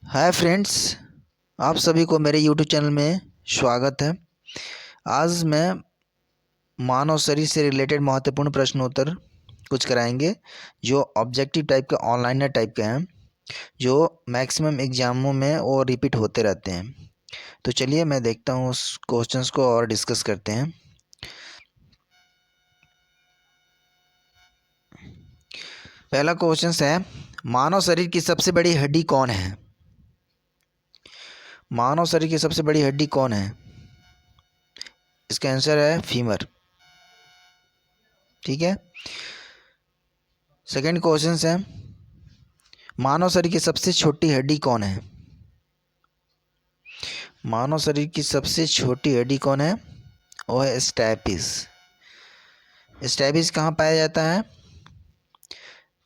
Hi friends, आप सभी को मेरे यूट्यूब चैनल में स्वागत है। आज मैं मानव शरीर से रिलेटेड महत्वपूर्ण प्रश्न उत्तर कुछ कराएंगे जो ऑब्जेक्टिव टाइप के ऑनलाइनर टाइप के हैं, जो मैक्सिमम एग्जामों में और रिपीट होते रहते हैं। तो चलिए मैं देखता हूँ उस क्वेश्चंस को और डिस्कस करते हैं। पहला क्वेश्चन है, मानव शरीर की सबसे बड़ी हड्डी कौन है? मानव शरीर की सबसे बड़ी हड्डी कौन है? इसका आंसर है फीमर। ठीक है। सेकंड क्वेश्चन है, मानव शरीर की सबसे छोटी हड्डी कौन है? मानव शरीर की सबसे छोटी हड्डी कौन है? वो है स्टैपिस। स्टैपिस कहाँ पाया जाता है?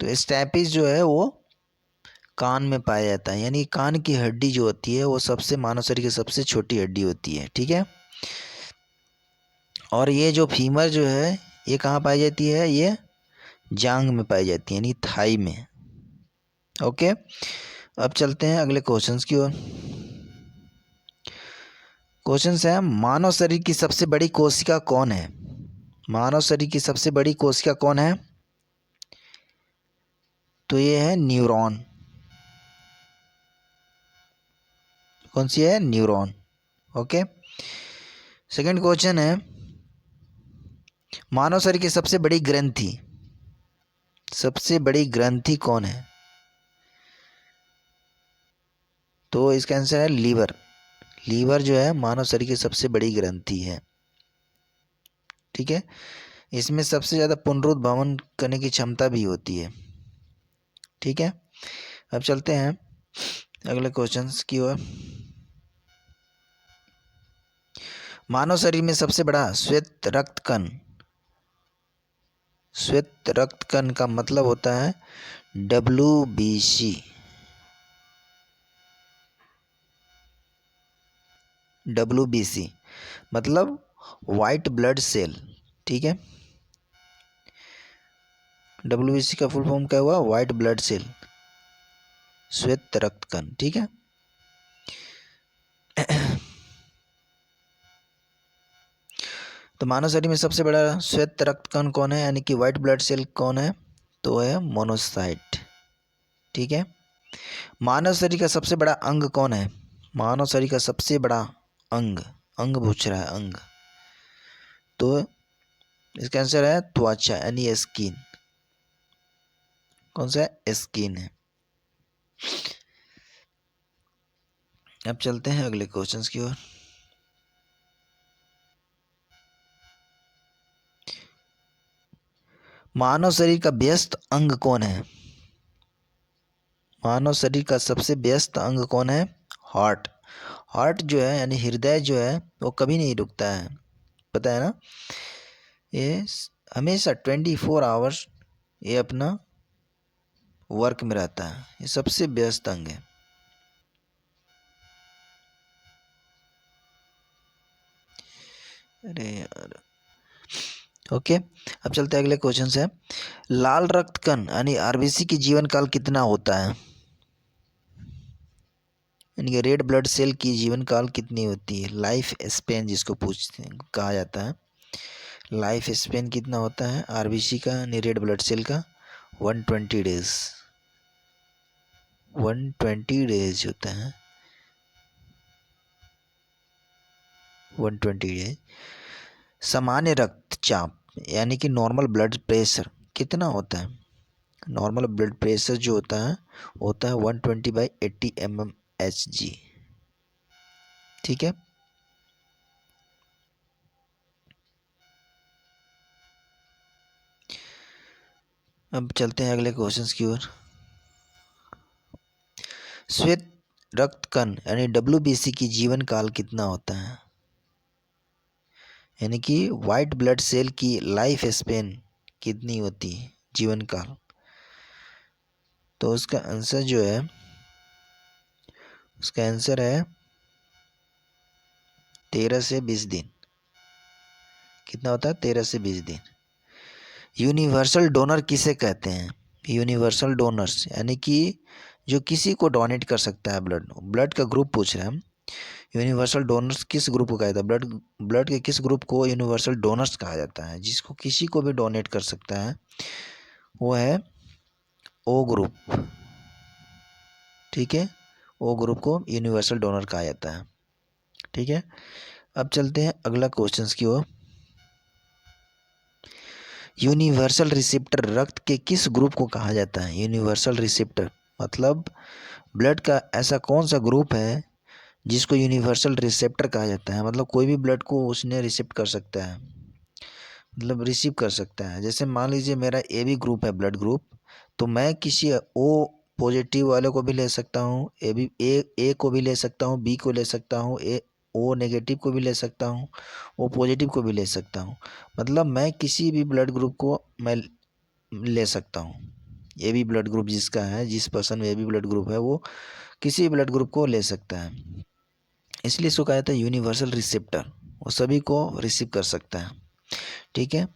तो स्टैपिस जो है वो कान में पाया जाता है, यानी कान की हड्डी जो होती है वो सबसे मानव शरीर की सबसे छोटी हड्डी होती है। ठीक है। और ये जो फीमर जो है ये कहाँ पाई जाती है? ये जांग में पाई जाती है, यानी थाई में। ओके, अब चलते हैं अगले क्वेश्चंस की ओर। क्वेश्चन है, मानव शरीर की सबसे बड़ी कोशिका कौन है? मानव शरीर की सबसे बड़ी कोशिका कौन है? तो ये है न्यूरॉन। कौन सी है? न्यूरॉन। ओके। सेकंड क्वेश्चन है, मानव शरीर की सबसे बड़ी ग्रंथि, सबसे बड़ी ग्रंथि कौन है? तो इसका आंसर है लीवर। लीवर जो है मानव शरीर की सबसे बड़ी ग्रंथि है। ठीक है। इसमें सबसे ज़्यादा पुनरुद्भवन करने की क्षमता भी होती है। ठीक है। अब चलते हैं अगले क्वेश्चंस की ओर। मानव शरीर में सबसे बड़ा श्वेत रक्त कण, श्वेत रक्त कण का मतलब होता है WBC। WBC मतलब वाइट ब्लड सेल। ठीक है। WBC का फुल फॉर्म क्या हुआ? वाइट ब्लड सेल, श्वेत रक्त कण। ठीक है। तो मानव शरीर में सबसे बड़ा श्वेत रक्त कण कौन है, यानी कि व्हाइट ब्लड सेल कौन है? तो है मोनोसाइट। ठीक है। मानव शरीर का सबसे बड़ा अंग कौन है? मानव शरीर का सबसे बड़ा अंग, अंग पूछ रहा है, अंग। तो इसका आंसर है त्वचा, यानी स्किन। कौन सा है? स्किन है। अब चलते हैं अगले क्वेश्चंस की ओर। मानव शरीर का व्यस्त अंग कौन है? मानव शरीर का सबसे व्यस्त अंग कौन है? हार्ट। हार्ट जो है यानी हृदय जो है वो कभी नहीं रुकता है, पता है ना? ये हमेशा 24 आवर्स ये अपना वर्क में रहता है। ये सबसे व्यस्त अंग है। अरे यार। ओके, अब चलते हैं अगले क्वेश्चन से। लाल रक्त कण यानी RBC की जीवन काल कितना होता है? यानी कि रेड ब्लड सेल की जीवन काल कितनी होती है? लाइफ स्पेन जिसको पूछते हैं, कहा जाता है लाइफ स्पेन कितना होता है RBC का यानी रेड ब्लड सेल का? 120 डेज। 120 डेज होता है। 120 डेज। सामान्य रक्तचाप यानी कि नॉर्मल ब्लड प्रेशर कितना होता है? नॉर्मल ब्लड प्रेशर जो होता है 120/80 mmHg। ठीक है। अब चलते हैं अगले क्वेश्चंस की ओर। श्वेत रक्त कण यानी WBC की जीवन काल कितना होता है? यानी कि वाइट ब्लड सेल की लाइफ स्पेन कितनी होती है, जीवन काल? तो उसका आंसर जो है, उसका आंसर है 13 से 20 दिन। कितना होता है? 13 से 20 दिन। यूनिवर्सल डोनर किसे कहते हैं? यूनिवर्सल डोनर्स यानी कि जो किसी को डोनेट कर सकता है ब्लड। ब्लड का ग्रुप पूछ रहे हैं हम। यूनिवर्सल डोनर्स किस ग्रुप को कहा जाता है? ब्लड ब्लड के किस ग्रुप को यूनिवर्सल डोनर्स कहा जाता है? जिसको किसी को भी डोनेट कर सकता है वो है ओ ग्रुप। ठीक है, ओ ग्रुप को यूनिवर्सल डोनर कहा जाता है। ठीक है, अब चलते हैं अगला क्वेश्चंस की ओर। यूनिवर्सल रिसेप्टर रक्त के किस ग्रुप को कहा जाता है? यूनिवर्सल रिसेप्टर मतलब ब्लड का ऐसा कौन सा ग्रुप है जिसको यूनिवर्सल रिसेप्टर कहा जाता है? मतलब कोई भी ब्लड को उसने रिसेप्ट कर सकता है, मतलब रिसीव कर सकता है। जैसे मान लीजिए मेरा ए बी ग्रुप है ब्लड ग्रुप, तो मैं किसी ओ पॉजिटिव वाले को भी ले सकता हूँ, ए को भी ले सकता हूँ, बी को ले सकता हूँ, ए ओ नेगेटिव को भी ले सकता हूँ, ओ पॉजिटिव को भी ले सकता हूँ। मतलब मैं किसी भी ब्लड ग्रुप को मैं ले सकता हूँ। ए बी ब्लड ग्रुप जिसका है, जिस पर्सन में ए बी ब्लड ग्रुप है, वो किसी भी ब्लड ग्रुप को ले सकता है। इसलिए इसको कहा जाता है यूनिवर्सल रिसेप्टर, वो सभी को रिसीव कर सकता है। ठीक है,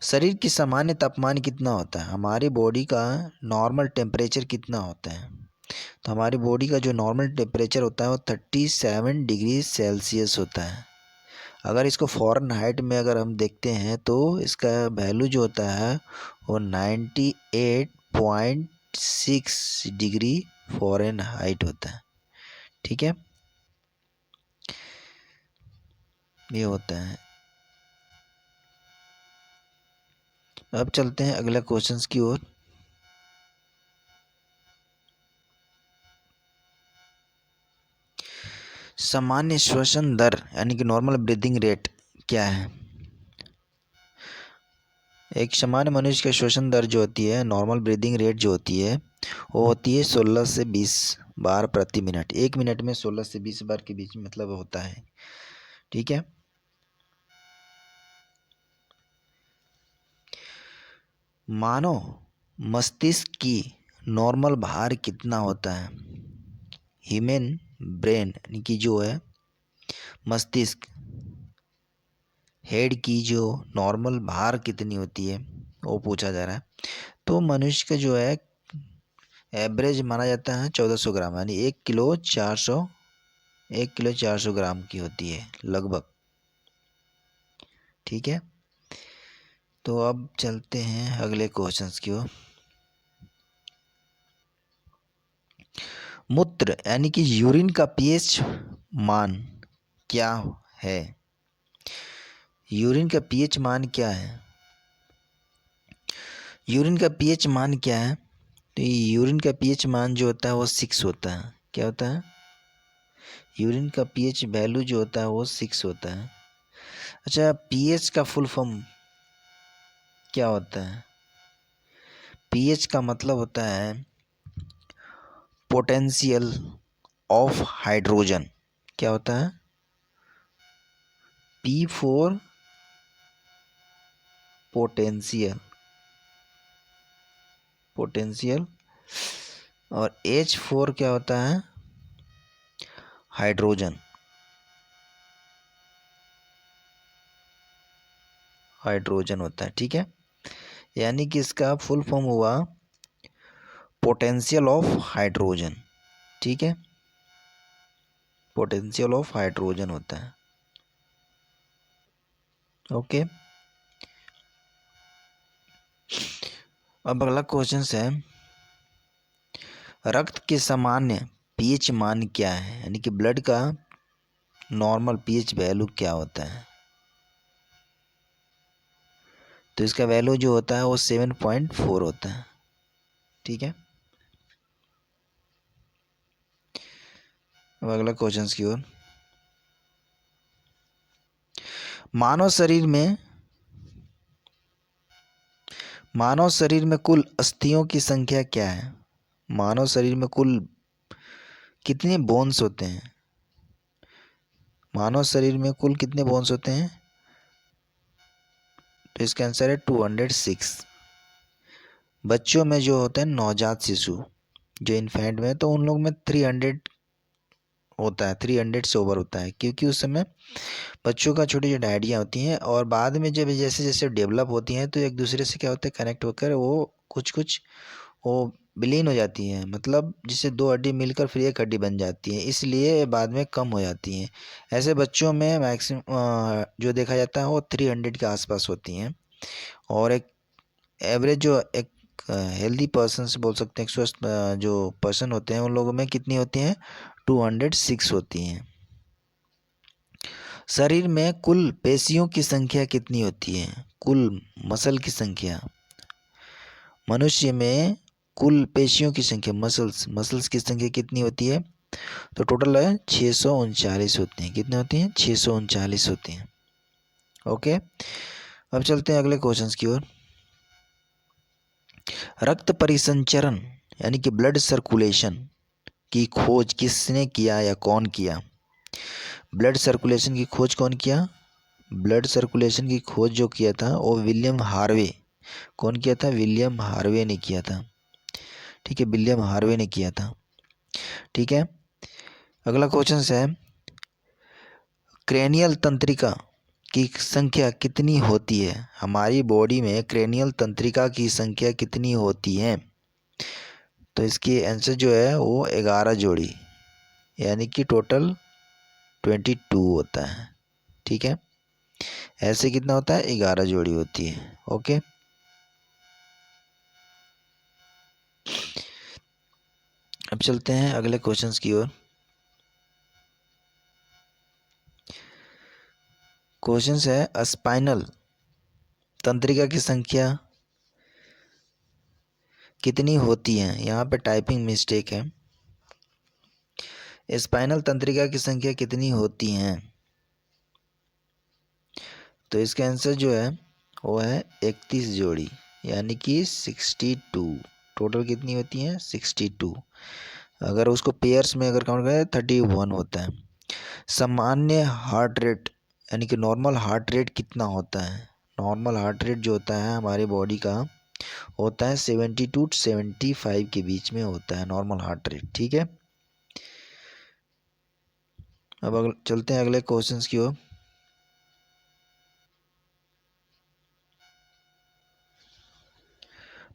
शरीर की सामान्य तापमान कितना होता है? हमारी बॉडी का नॉर्मल टेम्परेचर कितना होता है? तो हमारी बॉडी का जो नॉर्मल टेम्परेचर होता है वो 37 डिग्री सेल्सियस होता है। अगर इसको फ़ारेनहाइट में अगर हम देखते हैं तो इसका वैल्यू जो होता है वो 98.6 डिग्री फ़ारेनहाइट होता है। ठीक है, ये होता है। अब चलते हैं अगला क्वेश्चंस की ओर। सामान्य श्वसन दर यानी कि नॉर्मल ब्रीदिंग रेट क्या है? एक सामान्य मनुष्य का श्वसन दर जो होती है, नॉर्मल ब्रीदिंग रेट जो होती है, वो होती है 16 से 20 बार प्रति मिनट। एक मिनट में 16 से 20 बार के बीच में मतलब होता है। ठीक है, मानव मस्तिष्क की नॉर्मल भार कितना होता है? ह्यूमन ब्रेन यानी कि जो है मस्तिष्क, हेड की जो नॉर्मल भार कितनी होती है वो पूछा जा रहा है। तो मनुष्य का जो है एवरेज माना जाता है 1400 ग्राम, यानी 1 किलो 400 ग्राम की होती है लगभग। ठीक है, तो अब चलते हैं अगले क्वेश्चंस की ओर। मूत्र यानी कि यूरिन का पीएच मान क्या है? यूरिन का पीएच मान क्या है? यूरिन का पीएच मान क्या है? तो यूरिन का पीएच मान जो होता है वो 6 होता है। क्या होता है? यूरिन का पीएच वैल्यू जो होता है वो 6 होता है। अच्छा, पीएच का फुल फॉर्म क्या होता है? पीएच का मतलब होता है पोटेंशियल ऑफ हाइड्रोजन। क्या होता है? P4 पोटेंशियल और H4 क्या होता है? हाइड्रोजन। हाइड्रोजन होता है। ठीक है, यानी कि इसका फुल फॉर्म हुआ पोटेंशियल ऑफ हाइड्रोजन। ठीक है, पोटेंशियल ऑफ हाइड्रोजन होता है। ओके, अब अगला क्वेश्चन है रक्त के सामान्य पीएच मान क्या है? यानी कि ब्लड का नॉर्मल पीएच वैल्यू क्या होता है? तो इसका वैल्यू जो होता है वो 7.4 होता है। ठीक है, अब अगला क्वेश्चन की ओर। मानव शरीर में कुल अस्थियों की संख्या क्या है? मानव शरीर में कुल कितने बोन्स होते हैं? मानव शरीर में कुल कितने बोन्स होते हैं? तो इसका आंसर है 206। बच्चों में जो होते हैं नवजात शिशु जो इन्फेंट में, तो उन लोग में 300 होता है, 300 से ओवर होता है, क्योंकि उस समय बच्चों का छोटी छोटी आइडिया होती हैं और बाद में जब जैसे जैसे डेवलप होती हैं तो एक दूसरे से क्या होता है कनेक्ट होकर वो कुछ कुछ वो विलीन हो जाती हैं, मतलब जिससे दो हड्डी मिलकर फिर एक हड्डी बन जाती है, इसलिए बाद में कम हो जाती हैं। ऐसे बच्चों में मैक्सिमम जो देखा जाता है वो 300 के आसपास होती हैं। और एक एवरेज जो एक हेल्दी पर्सन से बोल सकते हैं, एक स्वस्थ जो पर्सन होते हैं उन लोगों में कितनी होती हैं, 206 होती हैं। शरीर में कुल पेशियों की संख्या कितनी होती है, कुल मसल की संख्या। मनुष्य में कुल पेशियों की संख्या, मसल्स की संख्या कितनी होती है, तो टोटल है 639 होती हैं। कितने होती हैं, 639 होती हैं। ओके, अब चलते हैं अगले क्वेश्चंस की ओर। रक्त परिसंचरण यानी कि ब्लड सर्कुलेशन की खोज किसने किया या कौन किया। ब्लड सर्कुलेशन की खोज कौन किया, ब्लड सर्कुलेशन की खोज जो किया था वो विलियम हार्वे। कौन किया था, विलियम हार्वे ने किया था। ठीक है, विलियम हार्वे ने किया था। ठीक है, अगला क्वेश्चन है क्रेनियल तंत्रिका की संख्या कितनी होती है। हमारी बॉडी में क्रेनियल तंत्रिका की संख्या कितनी होती है, तो इसकी आंसर जो है वो 11 जोड़ी, यानी कि टोटल 22 होता है। ठीक है, ऐसे कितना होता है, 11 जोड़ी होती है। ओके, अब चलते हैं अगले क्वेश्चंस की ओर। क्वेश्चंस है स्पाइनल तंत्रिका की संख्या कितनी होती है। यहाँ पे टाइपिंग मिस्टेक है। स्पाइनल तंत्रिका की संख्या कितनी होती हैं, तो इसका आंसर जो है वो है 31 जोड़ी, यानी कि 62। टोटल कितनी होती हैं, 62। अगर उसको पेयर्स में अगर काउंट करें 31 होता है। सामान्य हार्ट रेट यानी कि नॉर्मल हार्ट रेट कितना होता है। नॉर्मल हार्ट रेट जो होता है हमारी बॉडी का होता है 72 to 75 के बीच में होता है नॉर्मल हार्ट रेट। ठीक है, अब चलते हैं अगले क्वेश्चंस की ओर।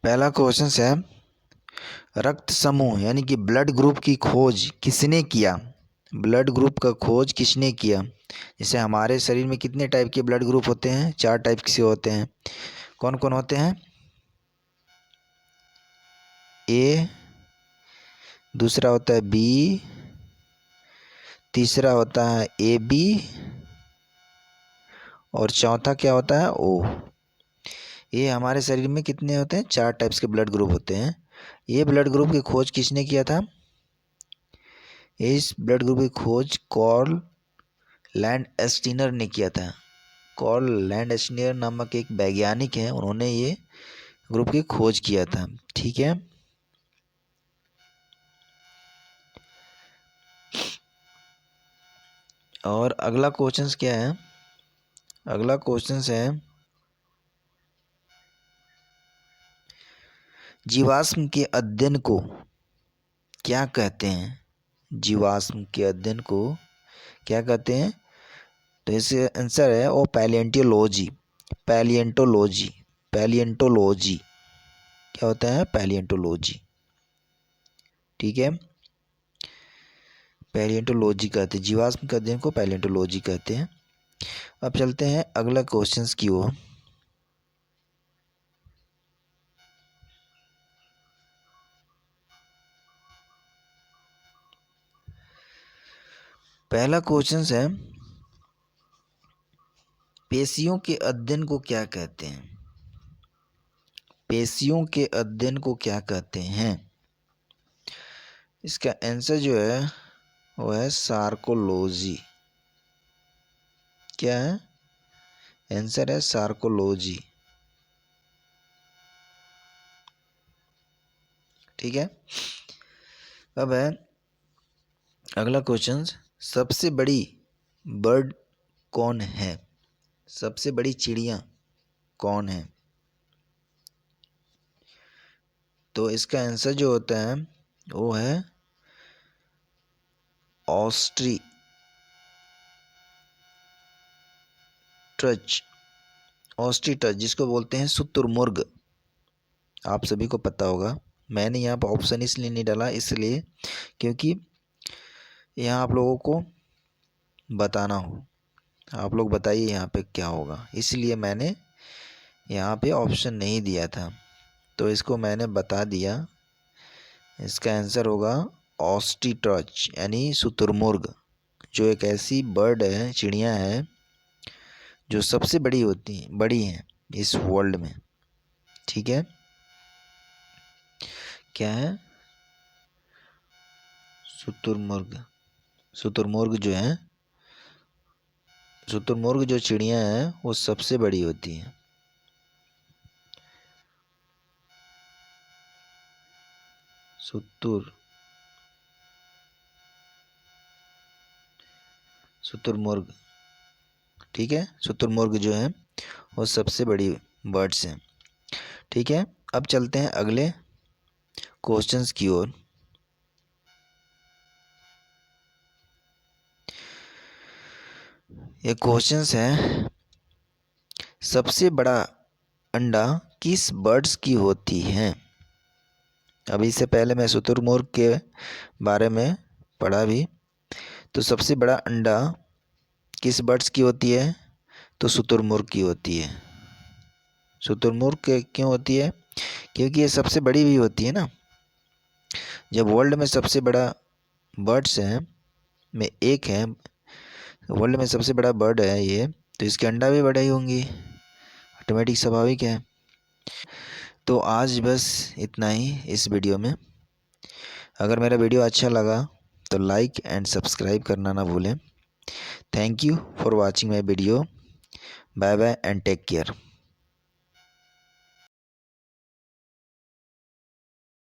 पहला क्वेश्चन है रक्त समूह यानी कि ब्लड ग्रुप की खोज किसने किया। ब्लड ग्रुप का खोज किसने किया। जैसे हमारे शरीर में कितने टाइप के ब्लड ग्रुप होते हैं, 4 टाइप के होते हैं। कौन कौन होते हैं, ए, दूसरा होता है बी, तीसरा होता है ए बी, और चौथा क्या होता है, ओ। ये हमारे शरीर में कितने होते हैं, 4 टाइप्स के ब्लड ग्रुप होते हैं। ये ब्लड ग्रुप की खोज किसने किया था, इस ब्लड ग्रुप की खोज कॉर्ल लैंड एस्टीनर ने किया था। कॉर्ल लैंड एस्टीनर नामक एक वैज्ञानिक हैं, उन्होंने ये ग्रुप की खोज किया था। ठीक है, और अगला क्वेश्चन क्या है, अगला क्वेश्चन है जीवाश्म के अध्ययन को क्या कहते हैं। जीवाश्म के अध्ययन को क्या कहते हैं, तो इसका आंसर है वो पैलिएंटोलॉजी। पैलिएंटोलॉजी, पैलिएंटोलॉजी क्या होता है, पैलिएंटोलॉजी। ठीक है, पैलिएंटोलॉजी कहते हैं, जीवाश्म के अध्ययन को पैलिएंटोलॉजी कहते हैं। अब चलते हैं अगला क्वेश्चंस की ओर। पहला क्वेश्चन है पेशियों के अध्ययन को क्या कहते हैं। पेशियों के अध्ययन को क्या कहते हैं, इसका आंसर जो है वो है सार्कोलॉजी। क्या है, आंसर है सार्कोलॉजी। ठीक है, अब है अगला क्वेश्चन, सबसे बड़ी बर्ड कौन है, सबसे बड़ी चिड़िया कौन है, तो इसका आंसर जो होता है वो है ऑस्ट्रिच, ऑस्ट्रिच जिसको बोलते हैं शुतुरमुर्ग। आप सभी को पता होगा, मैंने यहाँ पर ऑप्शन इसलिए नहीं डाला, इसलिए क्योंकि यहाँ आप लोगों को बताना हो, आप लोग बताइए यहाँ पे क्या होगा, इसलिए मैंने यहाँ पे ऑप्शन नहीं दिया था। तो इसको मैंने बता दिया। इसका आंसर होगा ऑस्ट्रिच यानी शुतुरमुर्ग, जो एक ऐसी बर्ड है, चिड़िया है, जो सबसे बड़ी हैं इस वर्ल्ड में। ठीक है, क्या है? शुतुरमुर्ग। शुतुरमुर्ग जो है, शुतुरमुर्ग जो चिड़िया है वो सबसे बड़ी होती है। शुतुरमुर्ग, ठीक है, शुतुरमुर्ग जो है वो सबसे बड़ी बर्ड्स हैं। ठीक है, अब चलते हैं अगले क्वेश्चंस की ओर। ये क्वेश्चंस है, सबसे बड़ा अंडा किस बर्ड्स की होती है? अभी इससे पहले मैं शुतुरमुर्ग के बारे में पढ़ा भी। तो सबसे बड़ा अंडा किस बर्ड्स की होती है? तो शुतुरमुर्ग की होती है। शुतुरमुर्ग के क्यों होती है? क्योंकि ये सबसे बड़ी भी होती है ना। जब वर्ल्ड में सबसे बड़ा बर्ड्स हैं में एक है, वर्ल्ड में सबसे बड़ा बर्ड है ये, तो इसके अंडा भी बड़े ही होंगे, ऑटोमेटिक, स्वाभाविक है। तो आज बस इतना ही इस वीडियो में। अगर मेरा वीडियो अच्छा लगा तो लाइक एंड सब्सक्राइब करना ना भूलें। Thank you for watching my video. Bye bye and take care.